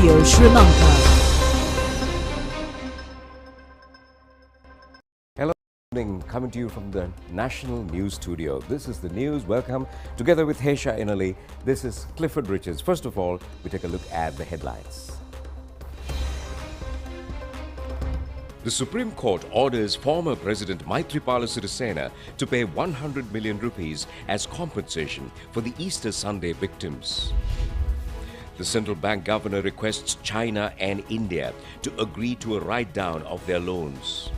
Radio, Sri Lanka. Hello, good evening. Coming to you from the National News Studio. This is the news. Welcome. Together with Hesha Inali, this is Clifford Richards. First of all, we take a look at the headlines. The Supreme Court orders former President Maithripala Sirisena to pay 100 million rupees as compensation for the Easter Sunday victims. The central bank governor requests China and India to agree to a write-down of their loans.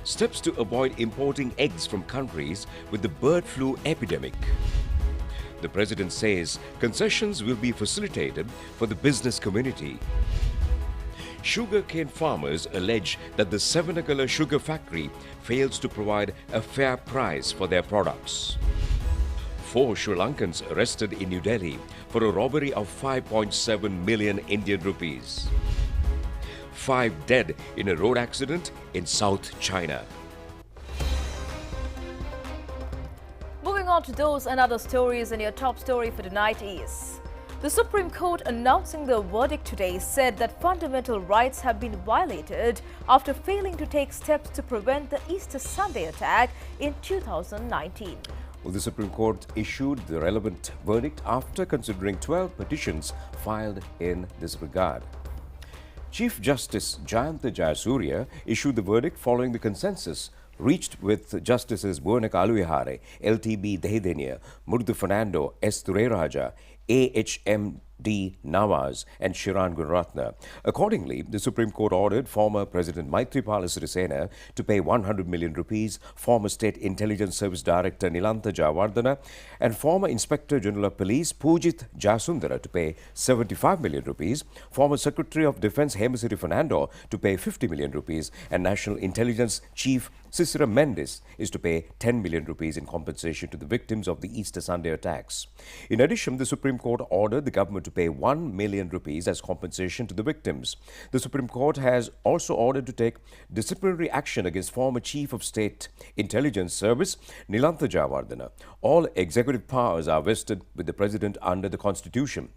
Steps to avoid importing eggs from countries with the bird flu epidemic. The president says concessions will be facilitated for the business community. Sugarcane farmers allege that the Savanagala sugar factory fails to provide a fair price for their products. 4 Sri Lankans arrested in New Delhi for a robbery of 5.7 million Indian rupees. 5 dead in a road accident in South China. Moving on to those and other stories, and your top story for tonight is: the Supreme Court announcing the verdict today said that fundamental rights have been violated after failing to take steps to prevent the Easter Sunday attack in 2019. Well, the Supreme Court issued the relevant verdict after considering 12 petitions filed in this regard. Chief Justice Jayanta Jayasuriya issued the verdict following the consensus reached with Justices Buwanaka Aluvihare, LTB Dehidenia, Murthy Fernando, S. Thurayaraja, AHMD Nawaz and Shiran Gunaratna. Accordingly, the Supreme Court ordered former President Maithripala Sirisena to pay 100 million rupees, former State Intelligence Service Director Nilantha Jayawardena and former Inspector General of Police Pujith Jasundara to pay 75 million rupees, former Secretary of Defence Hemasiri Fernando to pay 50 million rupees and National Intelligence Chief Sisira Mendes is to pay 10 million rupees in compensation to the victims of the Easter Sunday attacks. In addition, the Supreme Court ordered the government to pay 1 million rupees as compensation to the victims. The Supreme Court has also ordered to take disciplinary action against former Chief of State Intelligence Service Nilantha Jayawardena. All executive powers are vested with the President under the Constitution.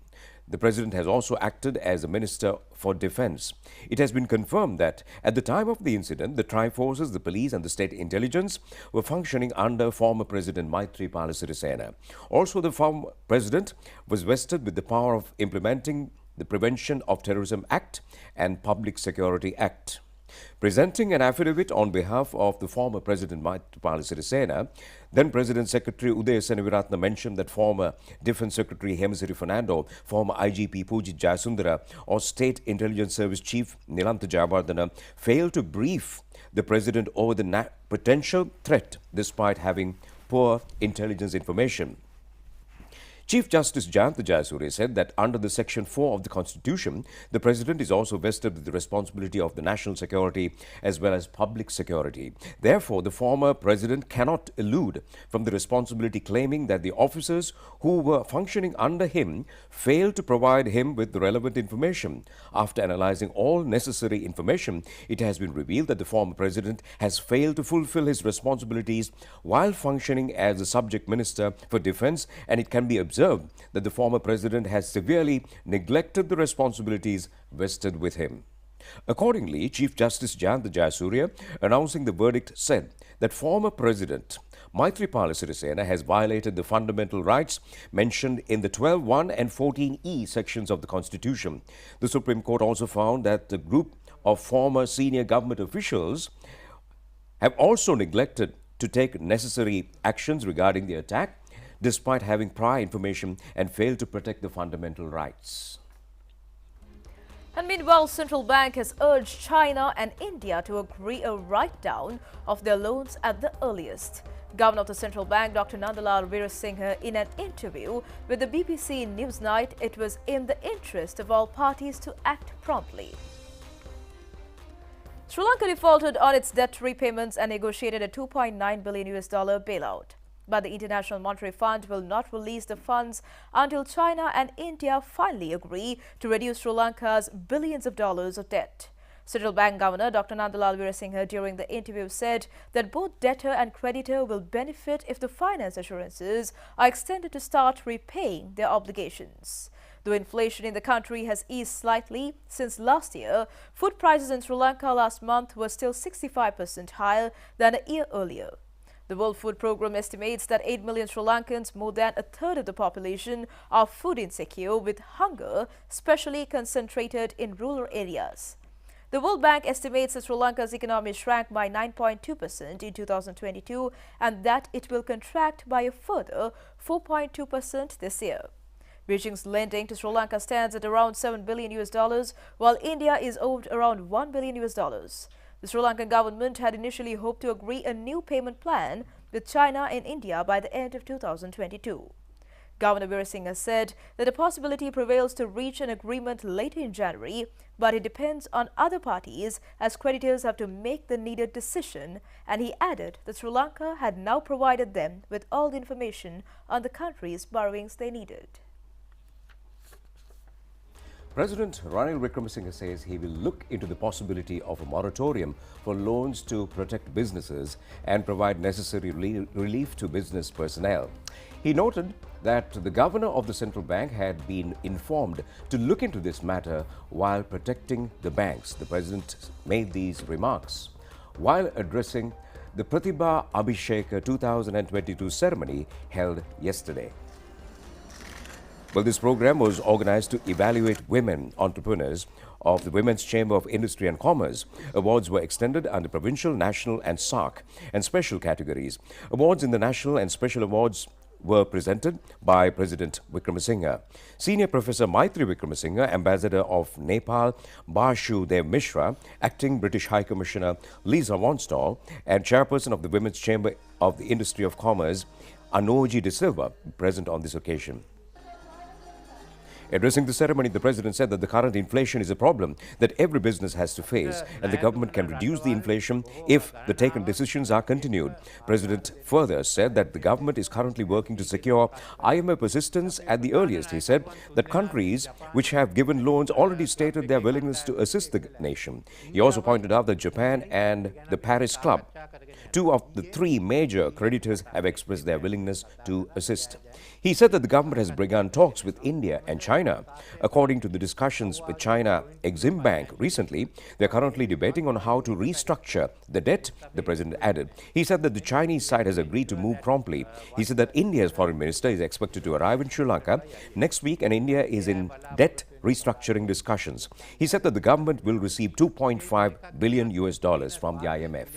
The President has also acted as the Minister for Defence. It has been confirmed that at the time of the incident, the Tri-Forces, the police and the state intelligence were functioning under former President Maithripala Sirisena. Also, the former President was vested with the power of implementing the Prevention of Terrorism Act and Public Security Act. Presenting an affidavit on behalf of the former President Maithripala Sirisena, then President Secretary Udaya Senaviratna mentioned that former Defence Secretary Hemasiri Fernando, former IGP Pujith Jasundara or State Intelligence Service Chief Nilantha Jayawardena failed to brief the President over the potential threat despite having poor intelligence information. Chief Justice Jayanta Jayasuriya said that under the Section 4 of the Constitution, the President is also vested with the responsibility of the national security as well as public security. Therefore, the former President cannot elude from the responsibility, claiming that the officers who were functioning under him failed to provide him with the relevant information. After analyzing all necessary information, it has been revealed that the former President has failed to fulfill his responsibilities while functioning as the Subject Minister for Defence, and it can be observed that the former President has severely neglected the responsibilities vested with him. Accordingly, Chief Justice Jayanta Jayasuriya, announcing the verdict, said that former President Maithripala Sirisena has violated the fundamental rights mentioned in the 12(1) and 14(e) sections of the Constitution. The Supreme Court also found that the group of former senior government officials have also neglected to take necessary actions regarding the attack, despite having prior information, and failed to protect the fundamental rights. And meanwhile, Central Bank has urged China and India to agree a write-down of their loans at the earliest. Governor of the Central Bank, Dr. Nandalal Veerasinghe, in an interview with the BBC Newsnight, it was in the interest of all parties to act promptly. Sri Lanka defaulted on its debt repayments and negotiated a $2.9 billion bailout. But the International Monetary Fund will not release the funds until China and India finally agree to reduce Sri Lanka's billions of dollars of debt. Central Bank Governor Dr. Nandalal Veerasinghe during the interview said that both debtor and creditor will benefit if the finance assurances are extended to start repaying their obligations. Though inflation in the country has eased slightly since last year, food prices in Sri Lanka last month were still 65% higher than a year earlier. The World Food Programme estimates that 8 million Sri Lankans, more than a third of the population, are food insecure, with hunger especially concentrated in rural areas. The World Bank estimates that Sri Lanka's economy shrank by 9.2% in 2022 and that it will contract by a further 4.2% this year. Beijing's lending to Sri Lanka stands at around $7 billion US, while India is owed around $1 billion US. The Sri Lankan government had initially hoped to agree a new payment plan with China and India by the end of 2022. Governor Veerasinghe said that a possibility prevails to reach an agreement later in January, but it depends on other parties as creditors have to make the needed decision, and he added that Sri Lanka had now provided them with all the information on the country's borrowings they needed. President Ranil Wickremesinghe says he will look into the possibility of a moratorium for loans to protect businesses and provide necessary relief to business personnel. He noted that the governor of the central bank had been informed to look into this matter while protecting the banks. The president made these remarks while addressing the Pratibha Abhishek 2022 ceremony held yesterday. Well, this program was organized to evaluate women entrepreneurs of the Women's Chamber of Industry and Commerce. Awards were extended under provincial, national and SARC and special categories. Awards in the national and special awards were presented by President Wickremesinghe. Senior Professor Maitri Wickremesinghe, Ambassador of Nepal Bashu Dev Mishra, Acting British High Commissioner Lisa Wonstall, and Chairperson of the Women's Chamber of the Industry of Commerce Anoji De Silva present on this occasion. Addressing the ceremony, the president said that the current inflation is a problem that every business has to face, and the government can reduce the inflation if the taken decisions are continued. President further said that the government is currently working to secure IMF assistance at the earliest. He said that countries which have given loans already stated their willingness to assist the nation. He also pointed out that Japan and the Paris Club, two of the three major creditors, have expressed their willingness to assist. He said that the government has begun talks with India and China. According to the discussions with China Exim Bank recently, they are currently debating on how to restructure the debt, the president added. He said that the Chinese side has agreed to move promptly. He said that India's foreign minister is expected to arrive in Sri Lanka next week, and India is in debt restructuring discussions. He said that the government will receive $2.5 billion US from the IMF.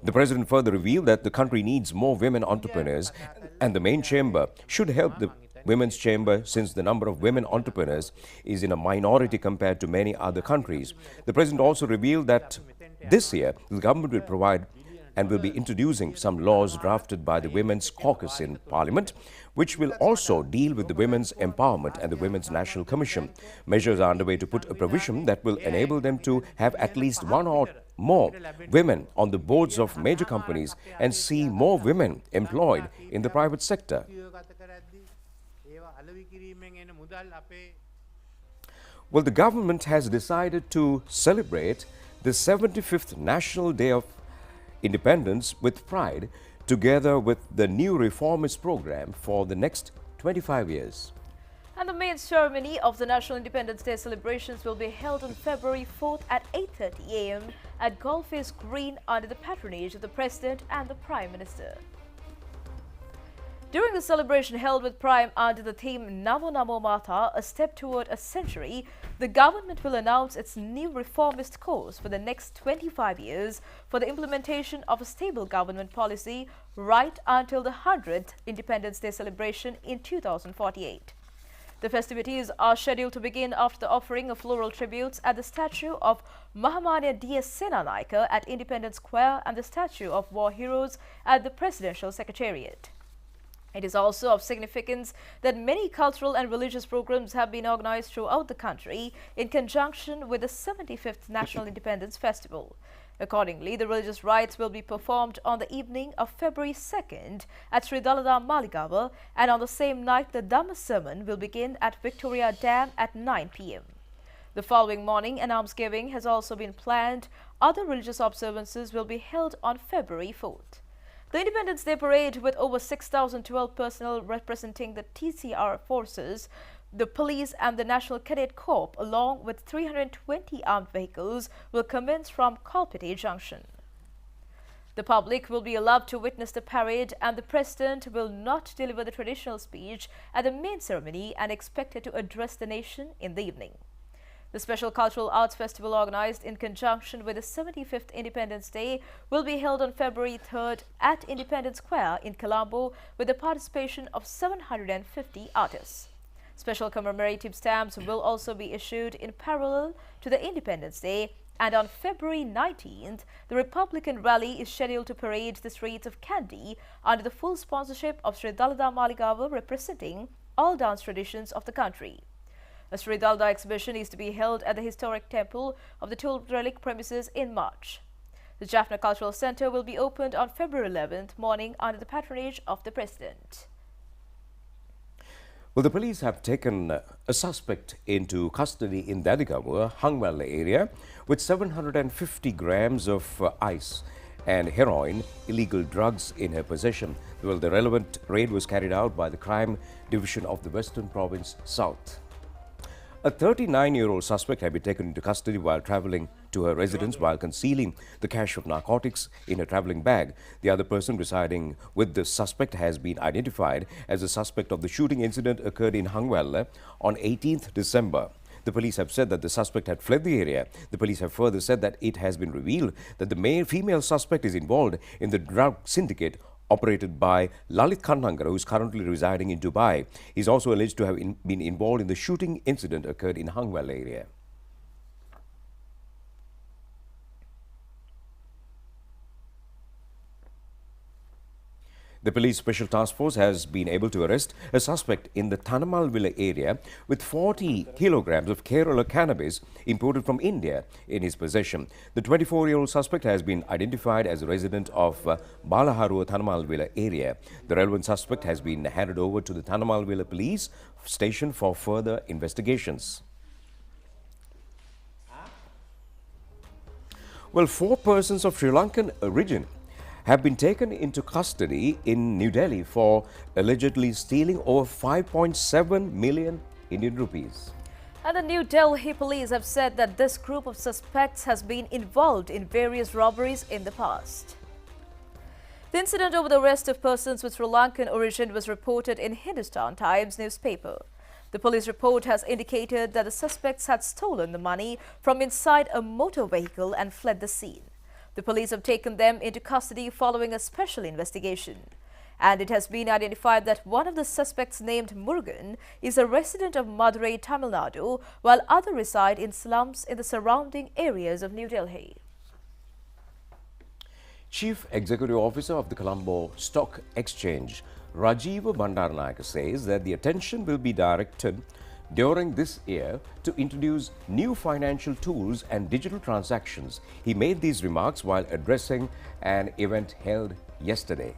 The president further revealed that the country needs more women entrepreneurs, and the main chamber should help the women's chamber since the number of women entrepreneurs is in a minority compared to many other countries. The president also revealed that this year the government will provide and will be introducing some laws drafted by the Women's Caucus in Parliament, which will also deal with the women's empowerment and the Women's National Commission. Measures are underway to put a provision that will enable them to have at least one or more women on the boards of major companies and see more women employed in the private sector. Well, the government has decided to celebrate the 75th National Day of Independence with pride, together with the new reformist program for the next 25 years. And the main ceremony of the National Independence Day celebrations will be held on February 4th at 8:30 a.m. at Golface Green under the patronage of the President and the Prime Minister. During the celebration held with Prime under the theme Namo Namo Mata, a step toward a century, the government will announce its new reformist course for the next 25 years for the implementation of a stable government policy right until the 100th Independence Day celebration in 2048. The festivities are scheduled to begin after the offering of floral tributes at the statue of Mahamanya D.S. Senanayake at Independence Square and the statue of war heroes at the Presidential Secretariat. It is also of significance that many cultural and religious programs have been organized throughout the country in conjunction with the 75th National Independence Festival. Accordingly, the religious rites will be performed on the evening of February 2nd at Sri Dalada Maligawa, and on the same night the Dhamma sermon will begin at Victoria Dam at 9 p.m. The following morning, an almsgiving has also been planned. Other religious observances will be held on February 4th. The Independence Day parade, with over 6,012 personnel representing the TCR forces, the police and the National Cadet Corps, along with 320 armed vehicles, will commence from Kalpite Junction. The public will be allowed to witness the parade, and the President will not deliver the traditional speech at the main ceremony and expected to address the nation in the evening. The Special Cultural Arts Festival, organized in conjunction with the 75th Independence Day, will be held on February 3rd at Independence Square in Colombo with the participation of 750 artists. Special commemorative stamps will also be issued in parallel to the Independence Day, and on February 19th, the Republican rally is scheduled to parade the streets of Kandy under the full sponsorship of Sri Dalada Maligawa, representing all dance traditions of the country. A Sri Dalada exhibition is to be held at the historic temple of the Tool Relic premises in March. The Jaffna Cultural Center will be opened on February 11th morning under the patronage of the President. Well, the police have taken a suspect into custody in Dadigamur, Hangwell area, with 750 grams of ice and heroin, illegal drugs, in her possession. Well, the relevant raid was carried out by the Crime Division of the Western Province South. A 39-year-old suspect had been taken into custody while traveling to her residence while concealing the cache of narcotics in her traveling bag. The other person residing with the suspect has been identified as the suspect of the shooting incident occurred in Hangwell on 18th December. The police have said that the suspect had fled the area. The police have further said that it has been revealed that the female suspect is involved in the drug syndicate operated by Lalit Kanhangara, who is currently residing in Dubai. He is also alleged to have been involved in the shooting incident occurred in Hangwell area. The police special task force has been able to arrest a suspect in the Thanamalwila area with 40 kilograms of Kerala cannabis imported from India in his possession. The 24-year-old suspect has been identified as a resident of Balaharua Thanamalwila area. The relevant suspect has been handed over to the Thanamalwila police station for further investigations. Well, 4 persons of Sri Lankan origin have been taken into custody in New Delhi for allegedly stealing over 5.7 million Indian rupees. And the New Delhi police have said that this group of suspects has been involved in various robberies in the past. The incident over the arrest of persons with Sri Lankan origin was reported in Hindustan Times newspaper. The police report has indicated that the suspects had stolen the money from inside a motor vehicle and fled the scene. The police have taken them into custody following a special investigation. And it has been identified that one of the suspects, named Murugan, is a resident of Madurai, Tamil Nadu, while others reside in slums in the surrounding areas of New Delhi. Chief Executive Officer of the Colombo Stock Exchange, Rajiv Bandaranayake, says that the attention will be directed during this year to introduce new financial tools and digital transactions. He made these remarks while addressing an event held yesterday.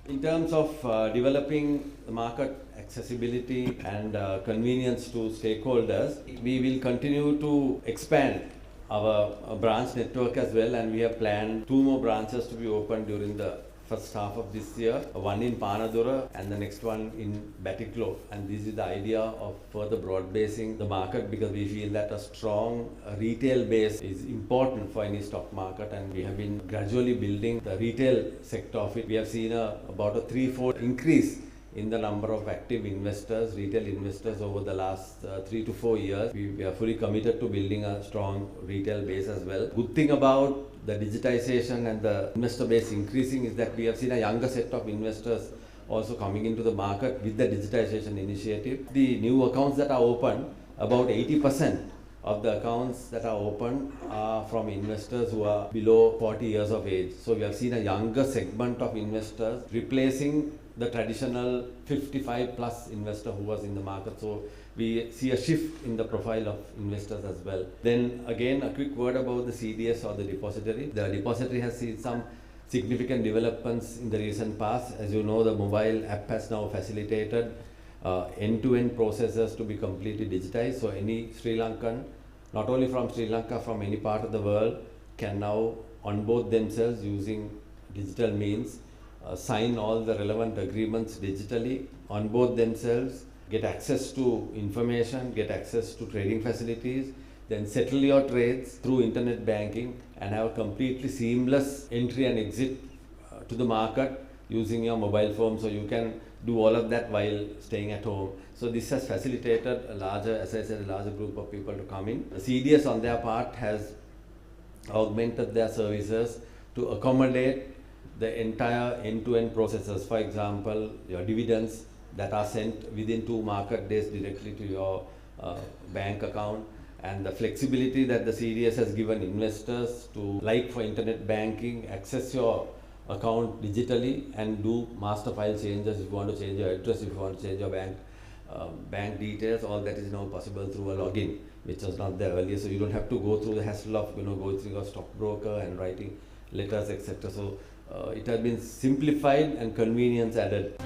In terms of developing the market accessibility and convenience to stakeholders, we will continue to expand our branch network as well, and we have planned 2 more branches to be opened during the first half of this year, one in Panadura and the next one in Batiklo. And this is the idea of further broad basing the market, because we feel that a strong retail base is important for any stock market, and we have been gradually building the retail sector of it. We have seen about a 3-4 increase in the number of active investors, retail investors, over the last 3 to 4 years. We are fully committed to building a strong retail base as well. Good thing about the digitization and the investor base increasing is that we have seen a younger set of investors also coming into the market with the digitization initiative. The new accounts that are open, about 80% of the accounts that are open are from investors who are below 40 years of age. So we have seen a younger segment of investors replacing the traditional 55 plus investor who was in the market. So we see a shift in the profile of investors as well. Then again, a quick word about the CDS or the depository. The depository has seen some significant developments in the recent past. As you know, the mobile app has now facilitated end-to-end processes to be completely digitized. So any Sri Lankan, not only from Sri Lanka, from any part of the world, can now onboard themselves using digital means sign all the relevant agreements digitally, onboard themselves, get access to information, get access to trading facilities, then settle your trades through internet banking and have a completely seamless entry and exit to the market using your mobile phone, so you can do all of that while staying at home. So this has facilitated a larger, as I said, a larger group of people to come in. The CDS on their part has augmented their services to accommodate the entire end-to-end processes. For example, your dividends that are sent within 2 market days directly to your bank account, and the flexibility that the CDS has given investors to, like for internet banking, access your account digitally and do master file changes if you want to change your address, if you want to change your bank details. All that is now possible through a login, which was not there earlier. So you don't have to go through the hassle of going through your stockbroker and writing letters, etc. So it has been simplified and convenience added.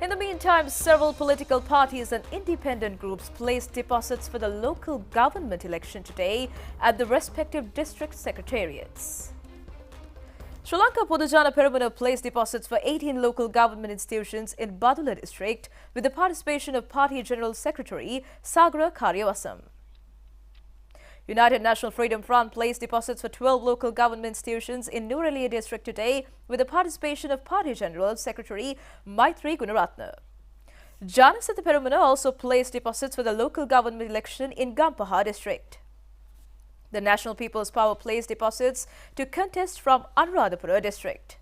In the meantime, several political parties and independent groups placed deposits for the local government election today at the respective district secretariats. Sri Lanka Podujana Peramuna placed deposits for 18 local government institutions in Badula district with the participation of Party General Secretary Sagara Karyavasam. United National Freedom Front placed deposits for 12 local government institutions in Nuwara district today with the participation of Party General Secretary Maitri Gunaratne. Janasatha Peramuna also placed deposits for the local government election in Gampaha district. The National People's Power placed deposits to contest from Anuradhapura district.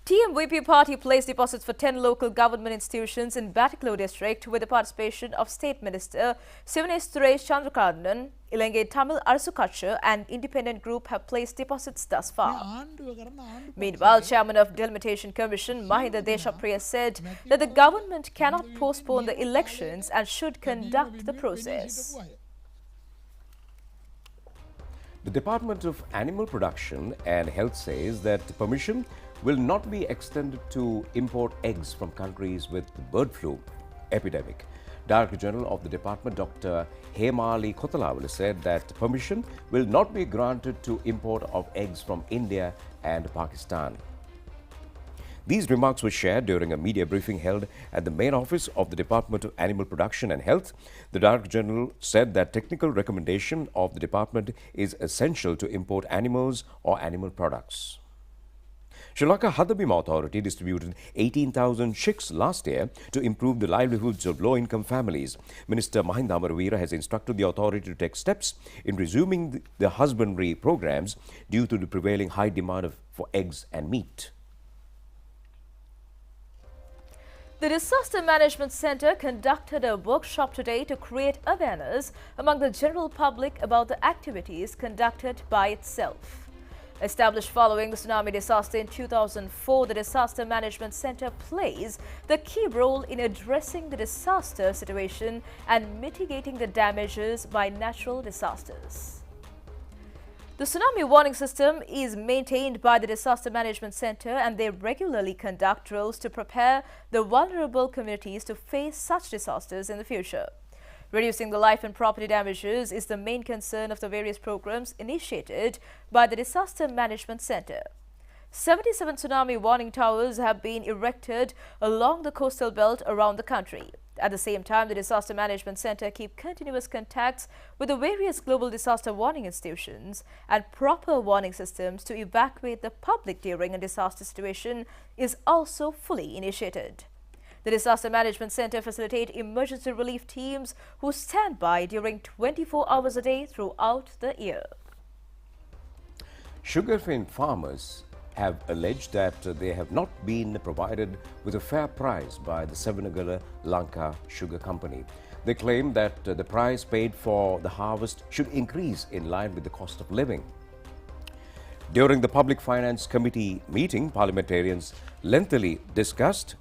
TMVP party placed deposits for 10 local government institutions in Batticaloa district with the participation of State Minister Sivanes Suresh Chandrakarnan, Ilangai Tamil Arasu Katcha and independent group have placed deposits thus far. Meanwhile, Chairman of Delimitation Commission Mahinda Deshapriya said that the government cannot postpone the elections and should conduct the process. The Department of Animal Production and Health says that permission will not be extended to import eggs from countries with the bird flu epidemic. Director General of the department, Dr. Hemali Kothalawala, said that permission will not be granted to import of eggs from India and Pakistan. These remarks were shared during a media briefing held at the main office of the Department of Animal Production and Health. The Director General said that technical recommendation of the department is essential to import animals or animal products. Sri Lanka Hadabima Authority distributed 18,000 chicks last year to improve the livelihoods of low-income families. Minister Mahinda Amaravira has instructed the authority to take steps in resuming the husbandry programs due to the prevailing high demand for eggs and meat. The Disaster Management Centre conducted a workshop today to create awareness among the general public about the activities conducted by itself. Established following the tsunami disaster in 2004, the Disaster Management Centre plays the key role in addressing the disaster situation and mitigating the damages by natural disasters. The tsunami warning system is maintained by the Disaster Management Centre and they regularly conduct drills to prepare the vulnerable communities to face such disasters in the future. Reducing the life and property damages is the main concern of the various programs initiated by the Disaster Management Centre. 77 tsunami warning towers have been erected along the coastal belt around the country. At the same time, the Disaster Management Centre keeps continuous contacts with the various global disaster warning institutions, and proper warning systems to evacuate the public during a disaster situation is also fully initiated. The Disaster Management Centre facilitates emergency relief teams who stand by during 24 hours a day throughout the year. Sugarcane farmers have alleged that they have not been provided with a fair price by the Savanagala Lanka Sugar Company. They claim that the price paid for the harvest should increase in line with the cost of living. During the Public Finance Committee meeting, parliamentarians lengthily discussed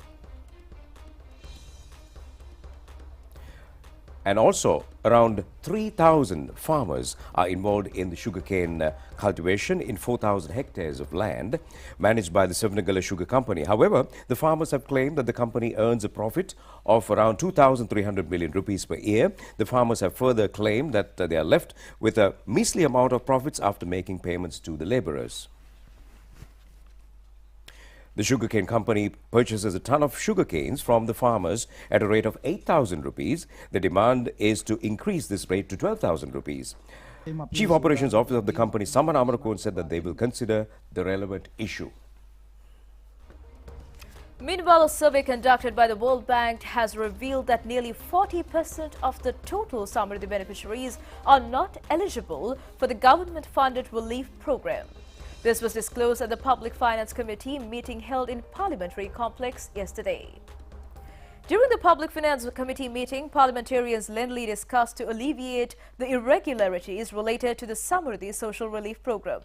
And also, around 3,000 farmers are involved in the sugarcane cultivation in 4,000 hectares of land managed by the Sevnagala Sugar Company. However, the farmers have claimed that the company earns a profit of around 2,300 million rupees per year. The farmers have further claimed that they are left with a measly amount of profits after making payments to the laborers. The sugarcane company purchases a ton of sugarcanes from the farmers at a rate of 8,000 rupees. The demand is to increase this rate to 12,000 rupees. Chief Operations Officer of the company, Saman Amarakon, said that they will consider the relevant issue. Meanwhile, a survey conducted by the World Bank has revealed that nearly 40% of the total Samriddhi beneficiaries are not eligible for the government-funded relief program. This was disclosed at the Public Finance Committee meeting held in Parliamentary Complex yesterday. During the Public Finance Committee meeting, parliamentarians lengthily discussed to alleviate the irregularities related to the Samriddhi social relief program.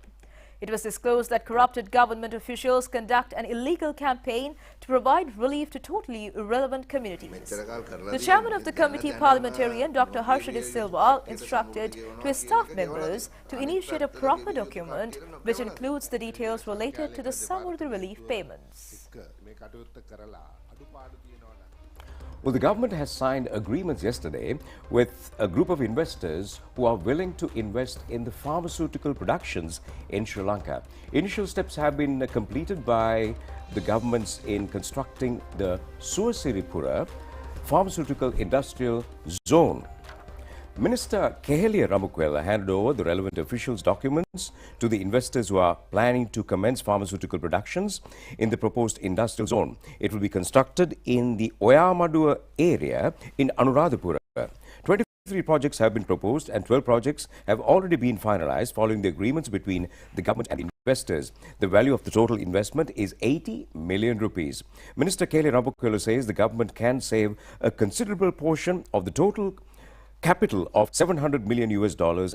It was disclosed that corrupted government officials conduct an illegal campaign to provide relief to totally irrelevant communities. The chairman of the committee, parliamentarian Dr. Harshadis Silva, instructed to his staff members to initiate a proper document which includes the details related to the Samriddhi relief payments. Well, the government has signed agreements yesterday with a group of investors who are willing to invest in the pharmaceutical productions in Sri Lanka. Initial steps have been completed by the governments in constructing the Suwasiripura Pharmaceutical Industrial Zone. Minister Kehelia Ramukwela handed over the relevant officials' documents to the investors who are planning to commence pharmaceutical productions in the proposed industrial zone. It will be constructed in the Oyamadua area in Anuradhapura. 23 projects have been proposed and 12 projects have already been finalized following the agreements between the government and investors. The value of the total investment is 80 million rupees. Minister Kehelia Ramukwela says the government can save a considerable portion of the total capital of $700 million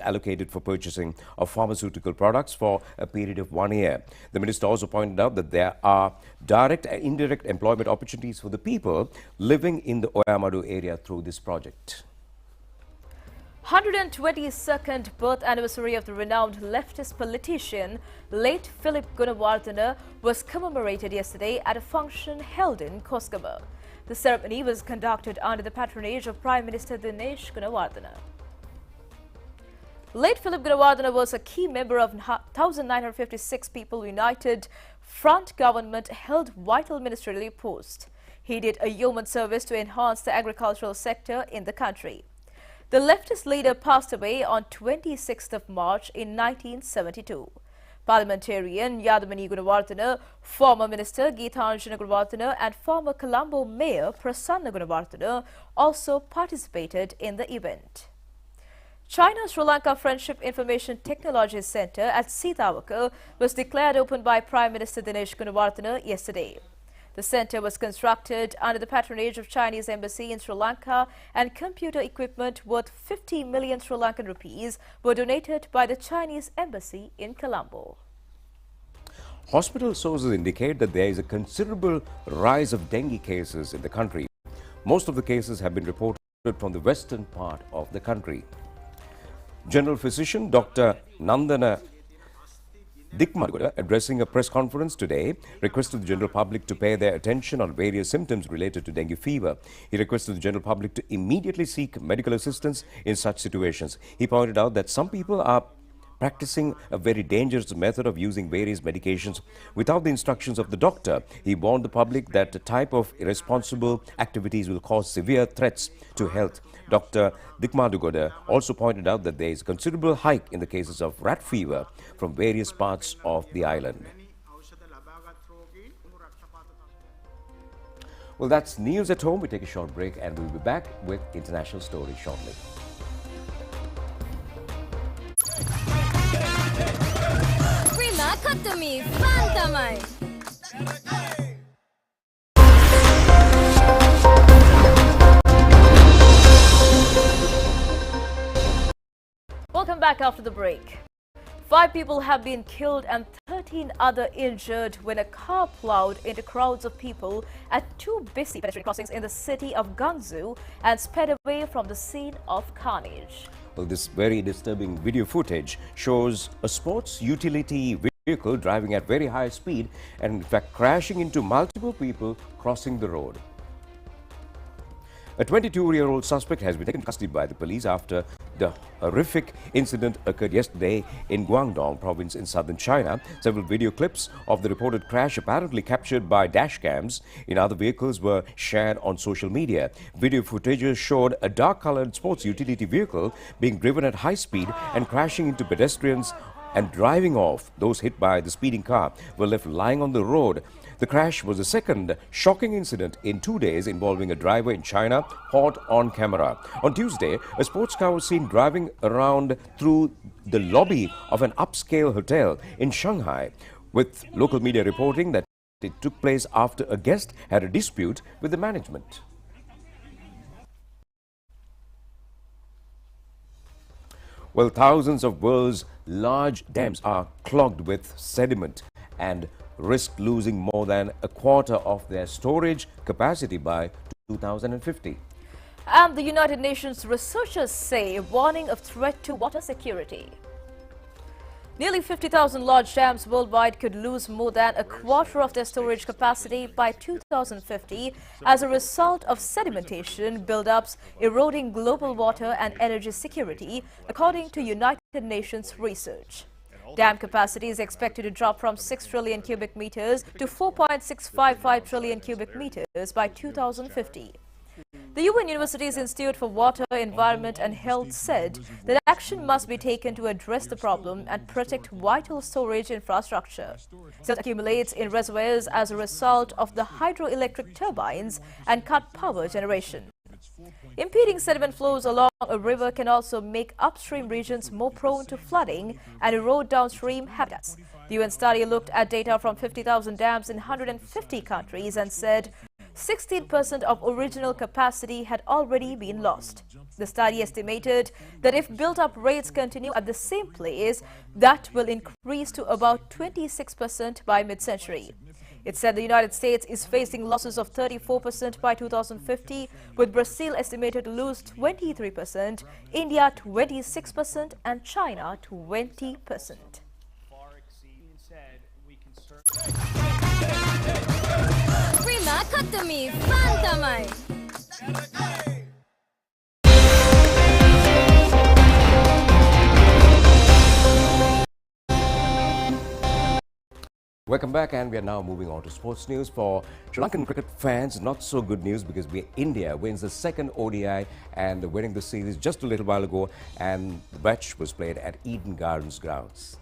allocated for purchasing of pharmaceutical products for a period of 1 year. The minister also pointed out that there are direct and indirect employment opportunities for the people living in the Oyamadu area through this project. 122nd birth anniversary of the renowned leftist politician, late Philip Gunawardena, was commemorated yesterday at a function held in Koskaba. The ceremony was conducted under the patronage of Prime Minister Dinesh Gunawardena. Late Philip Gunawardena was a key member of 1956 People United Front government held vital ministerial posts. He did a yeoman service to enhance the agricultural sector in the country. The leftist leader passed away on 26th of March in 1972. Parliamentarian Yadamani Gunawardena, former Minister Geethanjana Gunawardena and former Colombo Mayor Prasanna Gunawardena also participated in the event. China-Sri Lanka Friendship Information Technology Centre at Sitawaka was declared open by Prime Minister Dinesh Gunawardena yesterday. The centre was constructed under the patronage of Chinese Embassy in Sri Lanka, and computer equipment worth 50 million Sri Lankan rupees were donated by the Chinese Embassy in Colombo. Hospital sources indicate that there is a considerable rise of dengue cases in the country. Most of the cases have been reported from the western part of the country. General Physician Dr. Nandana Dikmagoda, addressing a press conference today, requested the general public to pay their attention on various symptoms related to dengue fever. He requested the general public to immediately seek medical assistance in such situations. He pointed out that some people are practicing a very dangerous method of using various medications without the instructions of the doctor. He warned the public that the type of irresponsible activities will cause severe threats to health. Dr. Dikmadugoda also pointed out that there is a considerable hike in the cases of rat fever from various parts of the island. Well, that's news at home. We take a short break and we'll be back with international stories shortly. Welcome back after the break. 5 people have been killed and 30 13 other injured when a car plowed into crowds of people at two busy pedestrian crossings in the city of Guangzhou and sped away from the scene of carnage. Well, this very disturbing video footage shows a sports utility vehicle driving at very high speed and in fact crashing into multiple people crossing the road. A 22-year-old suspect has been taken into custody by the police after the horrific incident occurred yesterday in Guangdong province in southern China. Several video clips of the reported crash, apparently captured by dash cams in other vehicles, were shared on social media. Video footage showed a dark-colored sports utility vehicle being driven at high speed and crashing into pedestrians and driving off. Those hit by the speeding car were left lying on the road. The crash was the second shocking incident in 2 days involving a driver in China caught on camera. On Tuesday, a sports car was seen driving around through the lobby of an upscale hotel in Shanghai, with local media reporting that it took place after a guest had a dispute with the management. Well, thousands of world's large dams are clogged with sediment and risk losing more than a quarter of their storage capacity by 2050. And the United Nations researchers say warning of threat to water security. Nearly 50,000 large dams worldwide could lose more than a quarter of their storage capacity by 2050 as a result of sedimentation buildups eroding global water and energy security, according to United Nations research. Dam capacity is expected to drop from 6 trillion cubic meters to 4.655 trillion cubic meters by 2050. The UN University's Institute for Water, Environment and Health said that action must be taken to address the problem and protect vital storage infrastructure. Silt accumulates in reservoirs as a result of the hydroelectric turbines and cut power generation. Impeding sediment flows along a river can also make upstream regions more prone to flooding and erode downstream habitats. The UN study looked at data from 50,000 dams in 150 countries and said 16% of original capacity had already been lost. The study estimated that if built-up rates continue at the same pace, that will increase to about 26% by mid-century. It said the United States is facing losses of 34% by 2050, with Brazil estimated to lose 23%, India 26% and China 20%. Prima Katami Fantamai. Welcome back, and we are now moving on to sports news. For Sri Lankan cricket fans, not so good news because India wins the second ODI and winning the series just a little while ago, and the match was played at Eden Gardens grounds.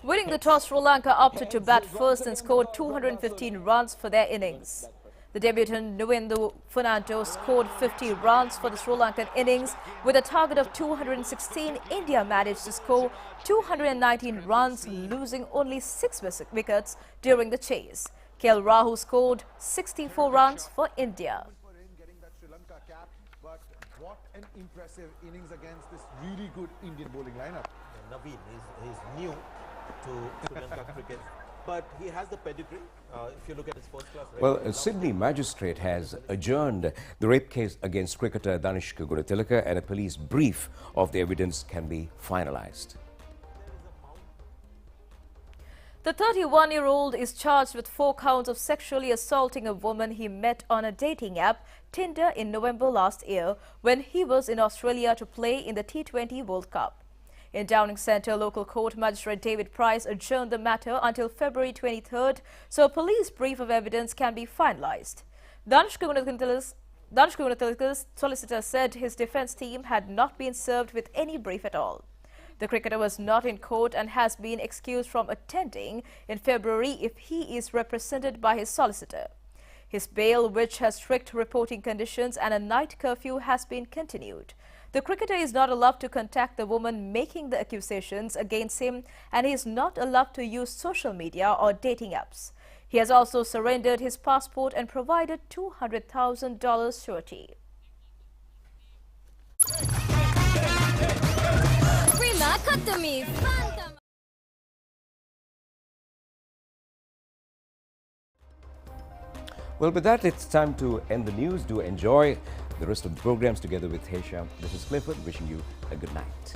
Winning the toss, Sri Lanka opted to bat first and scored 215 runs for their innings. The debutant Nuwendu Fernando scored 50 runs for the Sri Lankan innings. With a target of 216, India managed to score 219 runs, losing only 6 wickets during the chase. KL Rahul scored 64 runs for India. But what an impressive innings against this really good Indian bowling lineup. Naveen is new to Sri Lanka cricket, but he has the pedigree. If you look at his first-class record. Well, a Sydney magistrate has adjourned the rape case against cricketer Danishka Gunatilaka, and a police brief of the evidence can be finalized. The 31-year-old is charged with 4 counts of sexually assaulting a woman he met on a dating app, Tinder, in November last year when he was in Australia to play in the T20 World Cup. In Downing Centre, local court magistrate David Price adjourned the matter until February 23rd, so a police brief of evidence can be finalized. Danishka Gunatilaka's solicitor said his defence team had not been served with any brief at all. The cricketer was not in court and has been excused from attending in February if he is represented by his solicitor. His bail, which has strict reporting conditions and a night curfew, has been continued. The cricketer is not allowed to contact the woman making the accusations against him, and he is not allowed to use social media or dating apps. He has also surrendered his passport and provided $200,000 surety. Prima Katami Fantamai. Well, with that, it's time to end the news. Do enjoy the rest of the programs together with Hesha. This is Clifford wishing you a good night.